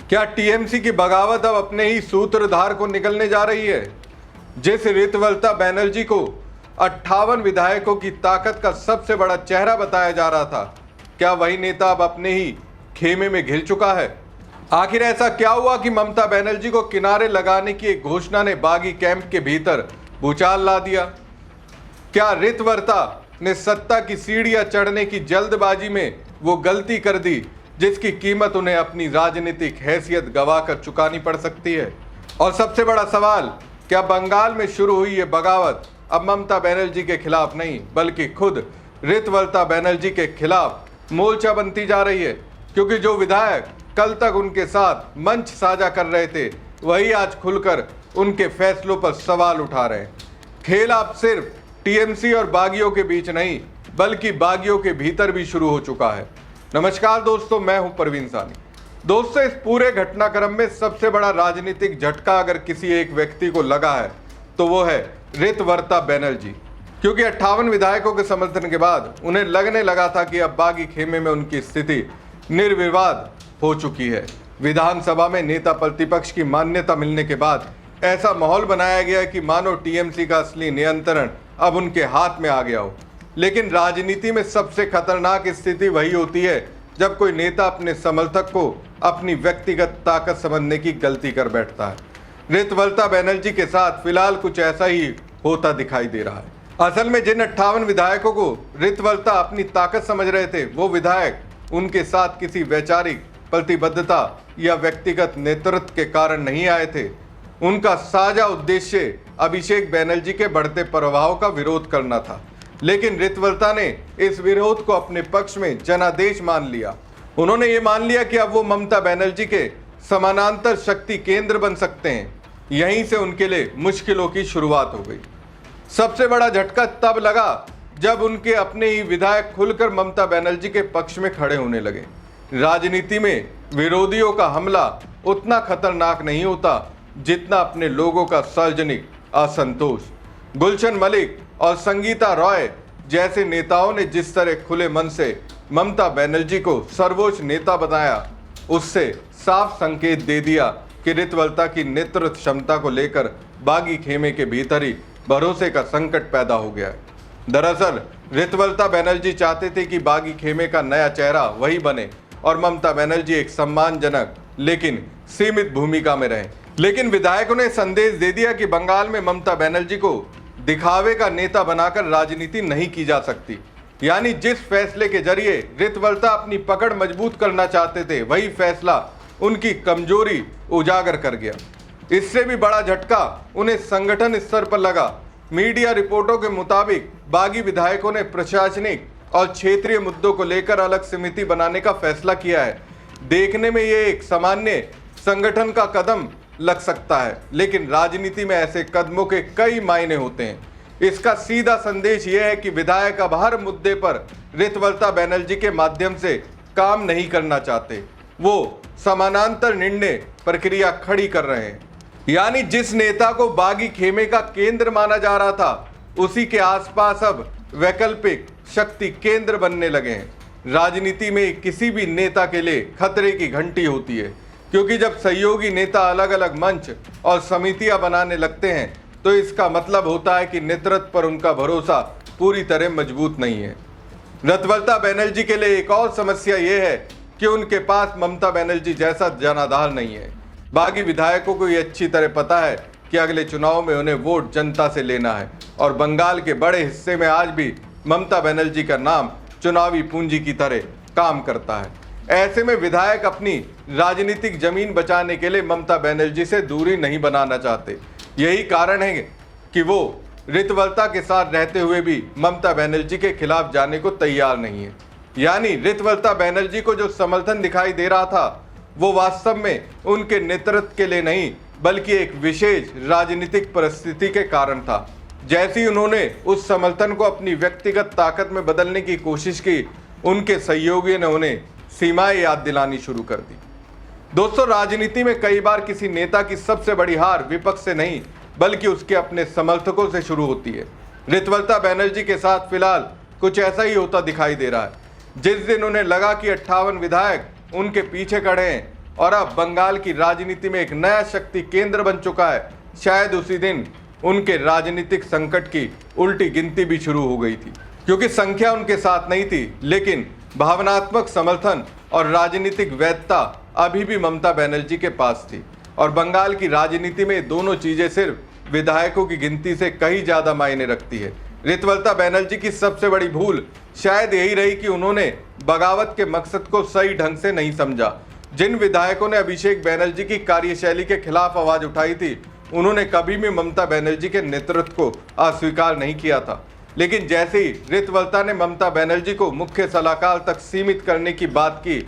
क्या टीएमसी की बगावत अब अपने ही सूत्रधार को निकलने जा रही है? जिस ऋतुवल्लता बनर्जी को 58 विधायकों की ताकत का सबसे बड़ा चेहरा बताया जा रहा था, क्या वही नेता अब अपने ही खेमे में घिर चुका है? आखिर ऐसा क्या हुआ कि ममता बनर्जी को किनारे लगाने की एक घोषणा ने बागी कैंप के भीतर भूचाल ला दिया? क्या ऋतुवल्लता ने सत्ता की सीढ़ियां चढ़ने की जल्दबाजी में वो गलती कर दी जिसकी कीमत उन्हें अपनी राजनीतिक हैसियत गंवाकर चुकानी पड़ सकती है? और सबसे बड़ा सवाल, क्या बंगाल में शुरू हुई ये बगावत अब ममता बनर्जी के खिलाफ नहीं बल्कि खुद ऋतुवल्लता बनर्जी के खिलाफ मोर्चा बनती जा रही है? क्योंकि जो विधायक कल तक उनके साथ मंच साझा कर रहे थे वही आज खुलकर उनके फैसलों पर सवाल उठा रहे हैं। खेल अब सिर्फ टीएमसी और बागियों के बीच नहीं बल्कि बागियों के भीतर भी शुरू हो चुका है। नमस्कार दोस्तों, मैं हूं परवीन सानी। दोस्तों, इस पूरे घटनाक्रम में सबसे बड़ा राजनीतिक झटका अगर किसी एक व्यक्ति को लगा है तो वो है ऋतुवल्लता बनर्जी, क्योंकि 58 विधायकों के समर्थन के बाद उन्हें लगने लगा था कि अब बागी खेमे में उनकी स्थिति निर्विवाद हो चुकी है। विधानसभा में नेता प्रतिपक्ष की मान्यता मिलने के बाद ऐसा माहौल बनाया गया कि मानो टीएमसी का असली नियंत्रण अब उनके हाथ में आ गया हो। लेकिन राजनीति में सबसे खतरनाक स्थिति वही होती है जब कोई नेता अपने समर्थक को अपनी व्यक्तिगत ताकत समझने की गलती कर बैठता है। ऋतुवल्लता बनर्जी के साथ फिलहाल कुछ ऐसा ही होता दिखाई दे रहा है। असल में जिन 58 विधायकों को ऋतुवल्लता अपनी ताकत समझ रहे थे वो विधायक उनके साथ किसी वैचारिक प्रतिबद्धता या व्यक्तिगत नेतृत्व के कारण नहीं आए थे। उनका साझा उद्देश्य अभिषेक बनर्जी के बढ़ते प्रभाव का विरोध करना था। लेकिन ऋतुवल्लता ने इस विरोध को अपने पक्ष में जनादेश मान लिया। उन्होंने ये मान लिया कि अब वो ममता बनर्जी के समानांतर शक्ति केंद्र बन सकते हैं। यहीं से उनके लिए मुश्किलों की शुरुआत हो गई। सबसे बड़ा झटका तब लगा जब उनके अपने ही विधायक खुलकर ममता बनर्जी के पक्ष में खड़े होने लगे। राजनीति में विरोधियों का हमला उतना खतरनाक नहीं होता जितना अपने लोगों का सार्वजनिक असंतोष। गुलशन मलिक और संगीता रॉय जैसे नेताओं ने जिस तरह खुले मन से ममता बनर्जी को सर्वोच्च नेता बताया, उससे साफ संकेत दे दिया कि ऋतुवल्लता की नेतृत्व क्षमता को लेकर बागी खेमे के भीतर ही भरोसे का संकट पैदा हो गया है। दरअसल ऋतुवल्लता बनर्जी चाहते थे कि बागी खेमे का नया चेहरा वही बने और ममता बनर्जी एक सम्मानजनक लेकिन सीमित भूमिका में रहे। लेकिन विधायकों ने संदेश दे दिया कि बंगाल में ममता बनर्जी को दिखावे का नेता बनाकर राजनीति नहीं की जा सकती। यानी जिस फैसले के जरिए ऋतुवल्लता अपनी पकड़ मजबूत करना चाहते थे वही फैसला उनकी कमजोरी उजागर कर गया। इससे भी बड़ा झटका उन्हें संगठन स्तर पर लगा। मीडिया रिपोर्टों के मुताबिक बागी विधायकों ने प्रशासनिक और क्षेत्रीय मुद्दों को लेकर अलग समिति बनाने का फैसला किया है। देखने में ये एक सामान्य संगठन का कदम लग सकता है, लेकिन राजनीति में ऐसे कदमों के कई मायने होते हैं। इसका सीधा संदेश यह है कि विधायक अब हर मुद्दे पर ऋतुवल्लता बनर्जी के माध्यम से काम नहीं करना चाहते। वो समानांतर निर्णय प्रक्रिया खड़ी कर रहे हैं। यानी जिस नेता को बागी खेमे का केंद्र माना जा रहा था उसी के आसपास अब वैकल्पिक शक्ति केंद्र बनने लगे हैं। राजनीति में किसी भी नेता के लिए खतरे की घंटी होती है, क्योंकि जब सहयोगी नेता अलग अलग मंच और समितियां बनाने लगते हैं तो इसका मतलब होता है कि नेतृत्व पर उनका भरोसा पूरी तरह मजबूत नहीं है। ऋतुवल्लता बनर्जी के लिए एक और समस्या यह है कि उनके पास ममता बनर्जी जैसा जनाधार नहीं है। बागी विधायकों को यह अच्छी तरह पता है कि अगले चुनाव में उन्हें वोट जनता से लेना है और बंगाल के बड़े हिस्से में आज भी ममता बनर्जी का नाम चुनावी पूंजी की तरह काम करता है। ऐसे में विधायक अपनी राजनीतिक जमीन बचाने के लिए ममता बनर्जी से दूरी नहीं बनाना चाहते। यही कारण है कि वो ऋतुवल्लता के साथ रहते हुए भी ममता बनर्जी के खिलाफ जाने को तैयार नहीं है। यानी ऋतुवल्लता बनर्जी को जो समर्थन दिखाई दे रहा था वो वास्तव में उनके नेतृत्व के लिए नहीं बल्कि एक विशेष राजनीतिक परिस्थिति के कारण था। जैसे ही उन्होंने उस समर्थन को अपनी व्यक्तिगत ताकत में बदलने की कोशिश की, उनके सहयोगियों ने उन्हें सीमाएं याद दिलानी शुरू कर दी। दोस्तों, राजनीति में कई बार किसी नेता की सबसे बड़ी हार विपक्ष से नहीं बल्कि उसके अपने समर्थकों से शुरू होती है। ऋतुवल्लता बनर्जी के साथ फिलहाल कुछ ऐसा ही होता दिखाई दे रहा है। जिस दिन उन्हें लगा कि 58 विधायक उनके पीछे खड़े हैं और अब बंगाल की राजनीति में एक नया शक्ति केंद्र बन चुका है। शायद उसी दिन उनके राजनीतिक संकट की उल्टी गिनती भी शुरू हो गई थी, क्योंकि संख्या उनके साथ नहीं थी, लेकिन भावनात्मक समर्थन और राजनीतिक वैधता अभी भी ममता बनर्जी के पास थी। और बंगाल की राजनीति में दोनों चीजें सिर्फ विधायकों की गिनती से कहीं ज्यादा मायने रखती है। रितवल्ता बनर्जी की सबसे बड़ी भूल शायद यही रही कि उन्होंने बगावत के मकसद को सही ढंग से नहीं समझा। जिन विधायकों ने अभिषेक बनर्जी की कार्यशैली के खिलाफ आवाज उठाई थी, उन्होंने कभी भी ममता बनर्जी के नेतृत्व को अस्वीकार नहीं किया था। लेकिन जैसे ही रितवल्ता ने ममता बनर्जी को मुख्य सलाहकार तक सीमित करने की बात की,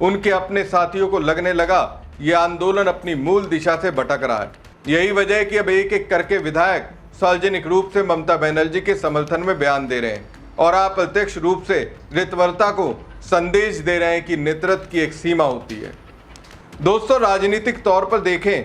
उनके अपने साथियों को लगने लगा यह आंदोलन अपनी मूल दिशा से भटक रहा है। यही वजह है कि अब एक एक करके विधायक सार्वजनिक रूप से ममता बनर्जी के समर्थन में बयान दे रहे हैं और अप्रत्यक्ष रूप से रितवल्ता को संदेश दे रहे हैं कि नेतृत्व की एक सीमा होती है। दोस्तों, राजनीतिक तौर पर देखें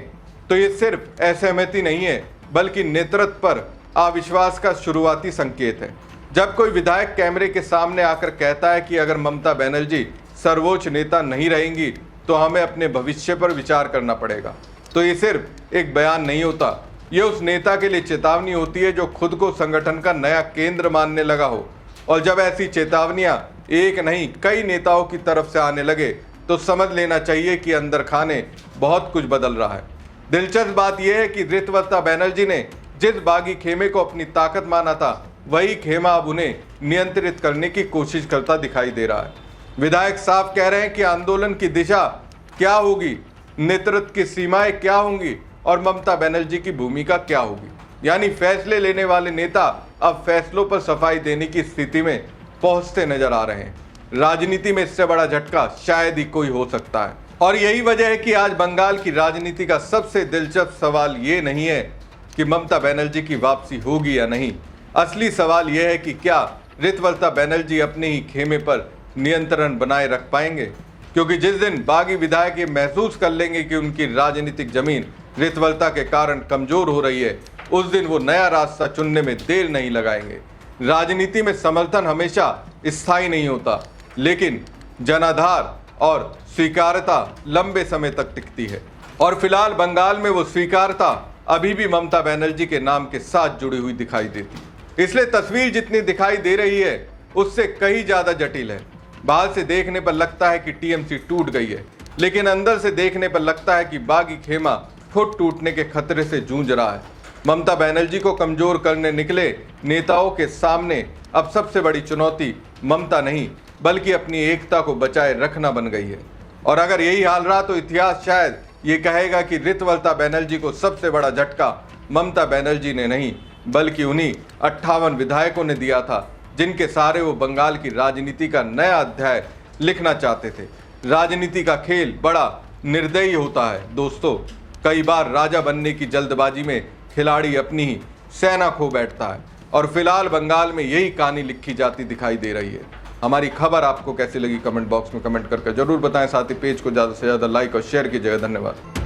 तो ये सिर्फ असहमति नहीं है, बल्कि नेतृत्व पर अविश्वास का शुरुआती संकेत है। जब कोई विधायक कैमरे के सामने आकर कहता है कि अगर ममता बनर्जी सर्वोच्च नेता नहीं रहेंगी तो हमें अपने भविष्य पर विचार करना पड़ेगा, तो ये सिर्फ एक बयान नहीं होता, ये उस नेता के लिए चेतावनी होती है जो खुद को संगठन का नया केंद्र मानने लगा हो। और जब ऐसी चेतावनियां एक नहीं कई नेताओं की तरफ से आने लगे तो समझ लेना चाहिए कि अंदर खाने बहुत कुछ बदल रहा है। दिलचस्प बात यह है कि रितवल्ता बनर्जी ने जिस बागी खेमे को अपनी ताकत माना था, वही खेमा अब उन्हें नियंत्रित करने की कोशिश करता दिखाई दे रहा है। विधायक साफ कह रहे हैं कि आंदोलन की दिशा क्या होगी, नेतृत्व की सीमाएं क्या होंगी और ममता बनर्जी की भूमिका क्या होगी। यानी फैसले लेने वाले नेता अब फैसलों पर सफाई देने की स्थिति में पहुंचते नजर आ रहे हैं। राजनीति में इससे बड़ा झटका शायद ही कोई हो सकता है। और यही वजह है कि आज बंगाल की राजनीति का सबसे दिलचस्प सवाल ये नहीं है कि ममता बनर्जी की वापसी होगी या नहीं। असली सवाल यह है कि क्या रितवल्ता बनर्जी अपने ही खेमे पर नियंत्रण बनाए रख पाएंगे, क्योंकि जिस दिन बागी विधायक ये महसूस कर लेंगे कि उनकी राजनीतिक जमीन रितवल्ता के कारण कमजोर हो रही है, उस दिन वो नया रास्ता चुनने में देर नहीं लगाएंगे। राजनीति में समर्थन हमेशा स्थायी नहीं होता, लेकिन जनाधार और स्वीकार्यता लंबे समय तक टिकती है। और फिलहाल बंगाल में वो स्वीकार्यता अभी भी ममता बनर्जी के नाम के साथ जुड़ी हुई दिखाई देती। इसलिए तस्वीर जितनी दिखाई दे रही है उससे कहीं ज्यादा जटिल है। बाहर से देखने पर लगता है कि टीएमसी टूट गई है, लेकिन अंदर से देखने पर लगता है कि बागी खेमा खुद टूटने के खतरे से जूझ रहा है। ममता बनर्जी को कमजोर करने निकले नेताओं के सामने अब सबसे बड़ी चुनौती ममता नहीं बल्कि अपनी एकता को बचाए रखना बन गई है। और अगर यही हाल रहा तो इतिहास शायद ये कहेगा कि रितवल्ता बनर्जी को सबसे बड़ा झटका ममता बनर्जी ने नहीं बल्कि उन्हीं 58 विधायकों ने दिया था, जिनके सहारे वो बंगाल की राजनीति का नया अध्याय लिखना चाहते थे। राजनीति का खेल बड़ा निर्दयी होता है दोस्तों। कई बार राजा बनने की जल्दबाजी में खिलाड़ी अपनी ही सेना खो बैठता है, और फिलहाल बंगाल में यही कहानी लिखी जाती दिखाई दे रही है। हमारी खबर आपको कैसी लगी कमेंट बॉक्स में कमेंट करके जरूर बताएं। साथ ही पेज को ज़्यादा से ज़्यादा लाइक और शेयर कीजिएगा। धन्यवाद।